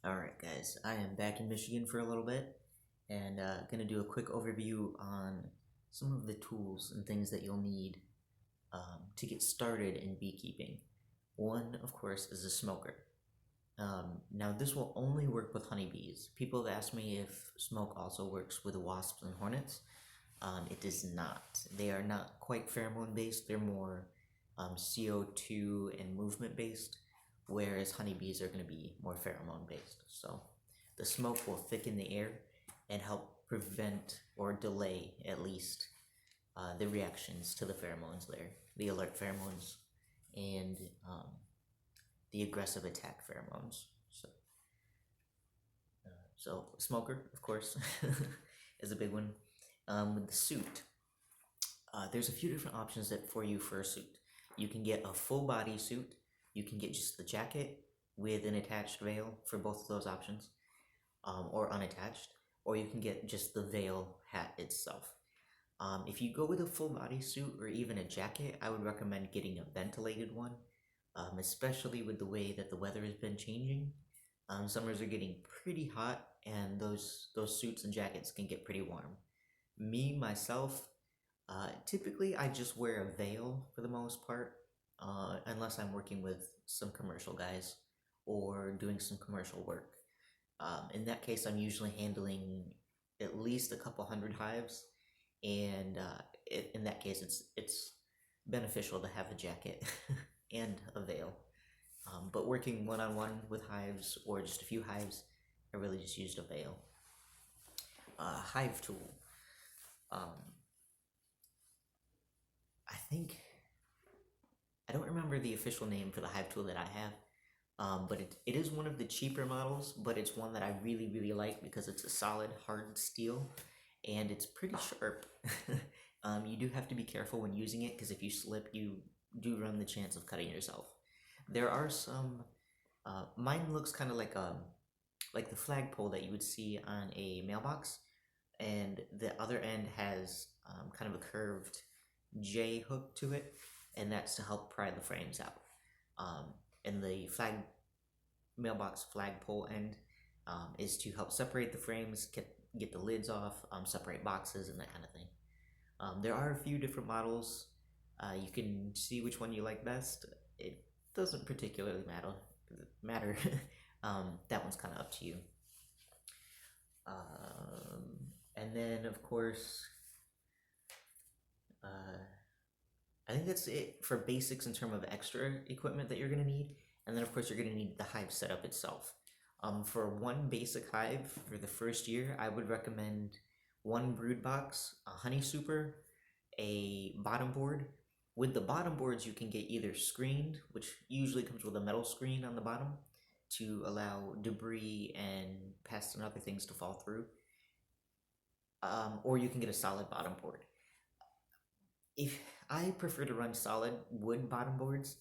Alright guys, I am back in Michigan for a little bit and going to do a quick overview on some of the tools and things that you'll need to get started in beekeeping. One, of course, is a smoker. Now this will only work with honeybees. People have asked me if smoke also works with wasps and hornets. It does not. They are not quite pheromone based, they're more CO2 and movement based, whereas honeybees are going to be more pheromone based. So the smoke will thicken the air and help prevent or delay at least the reactions to the pheromones there, the alert pheromones and the aggressive attack pheromones. So smoker, of course, is a big one. With the suit, there's a few different options for you for a suit. You can get a full body suit. You can get just the jacket with an attached veil for both of those options, or unattached, or you can get just the veil hat itself. If you go with a full body suit or even a jacket, I would recommend getting a ventilated one, especially with the way that the weather has been changing. Summers are getting pretty hot, and those suits and jackets can get pretty warm. Me, myself, typically I just wear a veil for the most part, unless I'm working with some commercial guys or doing some commercial work. In that case, I'm usually handling at least a couple hundred hives, and in that case, it's beneficial to have a jacket and a veil. But working one-on-one with hives or just a few hives, I really just used a veil. Hive tool. I don't remember the official name for the hive tool that I have, but it is one of the cheaper models, but it's one that I really, really like because it's a solid, hard steel, and it's pretty sharp. You do have to be careful when using it, because if you slip, you do run the chance of cutting yourself. There are some, mine looks kind of like the flagpole that you would see on a mailbox, and the other end has kind of a curved J hook to it, and that's to help pry the frames out. And the mailbox flagpole end is to help separate the frames, get the lids off, separate boxes, and that kind of thing. There are a few different models. You can see which one you like best. It doesn't particularly matter. That one's kind of up to you. And then, of course, I think that's it for basics in terms of extra equipment that you're going to need. And then, of course, you're going to need the hive setup itself. For one basic hive for the first year, I would recommend one brood box, a honey super, a bottom board. With the bottom boards, you can get either screened, which usually comes with a metal screen on the bottom to allow debris and pests and other things to fall through, or you can get a solid bottom board. If I prefer to run solid wood bottom boards,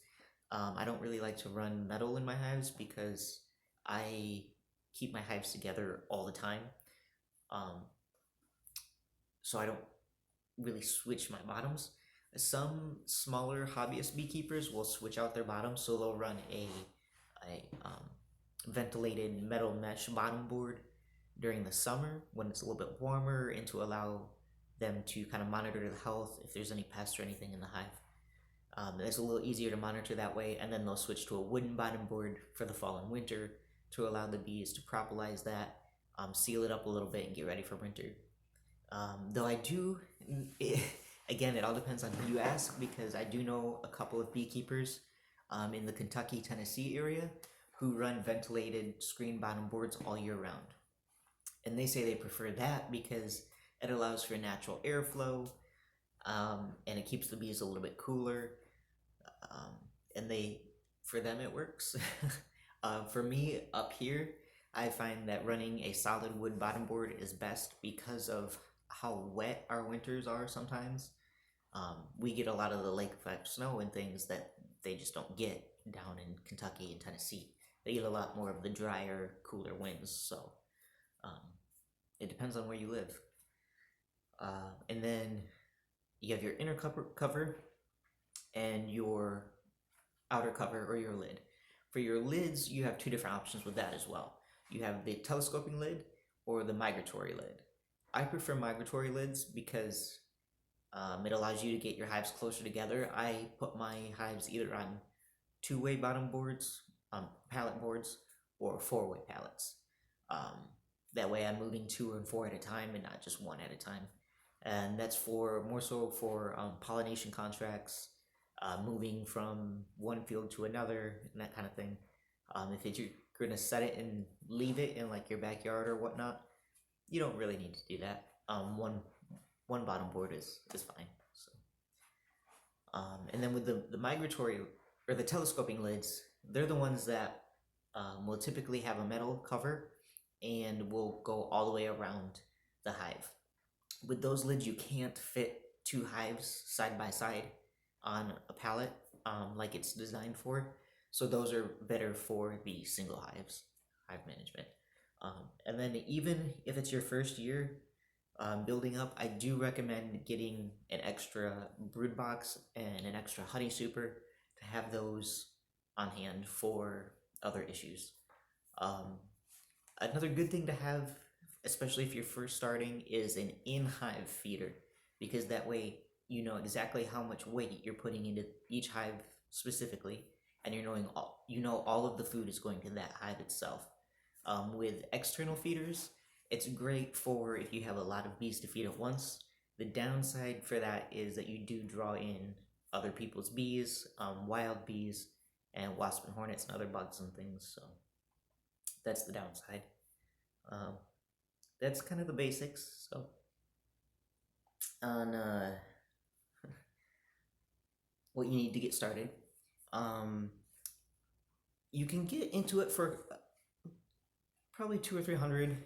I don't really like to run metal in my hives because I keep my hives together all the time. So I don't really switch my bottoms. Some smaller hobbyist beekeepers will switch out their bottoms, so they'll run a ventilated metal mesh bottom board during the summer when it's a little bit warmer, and to allow them to kind of monitor the health if there's any pests or anything in the hive. It's a little easier to monitor that way, and then they'll switch to a wooden bottom board for the fall and winter to allow the bees to propolize that, seal it up a little bit, and get ready for winter. Though I do, again, it all depends on who you ask, because I do know a couple of beekeepers in the Kentucky, Tennessee area who run ventilated screen bottom boards all year round. And they say they prefer that because it allows for natural airflow, and it keeps the bees a little bit cooler, and for them it works. For me, up here, I find that running a solid wood bottom board is best because of how wet our winters are sometimes. We get a lot of the lake effect snow and things that they just don't get down in Kentucky and Tennessee. They get a lot more of the drier, cooler winds, so it depends on where you live. And then you have your inner cover and your outer cover or your lid. For your lids, you have two different options with that as well. You have the telescoping lid or the migratory lid. I prefer migratory lids because it allows you to get your hives closer together. I put my hives either on two-way bottom boards, pallet boards, or four-way pallets. Um, that way I'm moving two and four at a time and not just one at a time. And that's for more so for pollination contracts, moving from one field to another, and that kind of thing. If you're gonna set it and leave it in like your backyard or whatnot, you don't really need to do that. One bottom board is fine. So, and then with the migratory or the telescoping lids, they're the ones that will typically have a metal cover and will go all the way around the hive. With those lids, you can't fit two hives side by side on a pallet like it's designed for. So those are better for the single hives, hive management. And then even if it's your first year building up, I do recommend getting an extra brood box and an extra honey super to have those on hand for other issues. Another good thing to have, especially if you're first starting, is an in-hive feeder, because that way you know exactly how much weight you're putting into each hive specifically, and you know all of the food is going to that hive itself. With external feeders, it's great for if you have a lot of bees to feed at once. The downside for that is that you do draw in other people's bees, wild bees, and wasp and hornets and other bugs and things. So that's the downside. Um, that's kind of the basics. So on what you need to get started, you can get into it for probably 200 or 300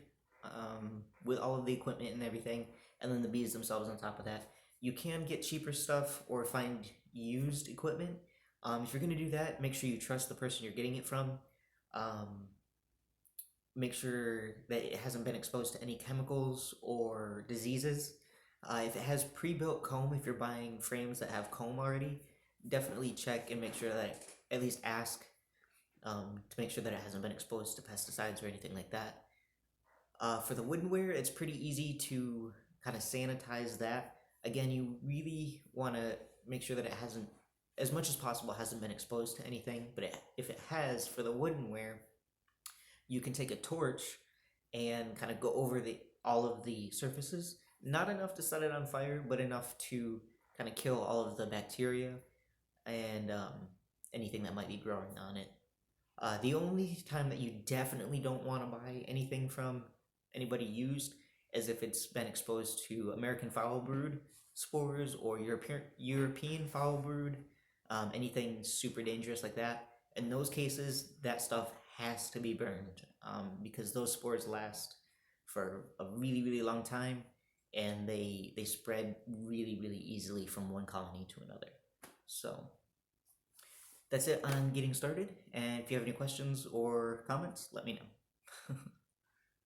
with all of the equipment and everything, and then the bees themselves on top of that. You can get cheaper stuff or find used equipment. If you're going to do that, make sure you trust the person you're getting it from. Make sure that it hasn't been exposed to any chemicals or diseases. If it has pre-built comb, if you're buying frames that have comb already, definitely check and make sure that, at least ask to make sure that it hasn't been exposed to pesticides or anything like that. For the woodenware, it's pretty easy to kind of sanitize that. Again, you really want to make sure that it hasn't, as much as possible, hasn't been exposed to anything. But if it has, for the woodenware, you can take a torch and kind of go over all of the surfaces. Not enough to set it on fire, but enough to kind of kill all of the bacteria and anything that might be growing on it. The only time that you definitely don't want to buy anything from anybody used is if it's been exposed to American foul brood spores or European foul brood, anything super dangerous like that. In those cases, that stuff has to be burned because those spores last for a really, really long time, and they spread really, really easily from one colony to another. So that's it on getting started, and if you have any questions or comments, let me know.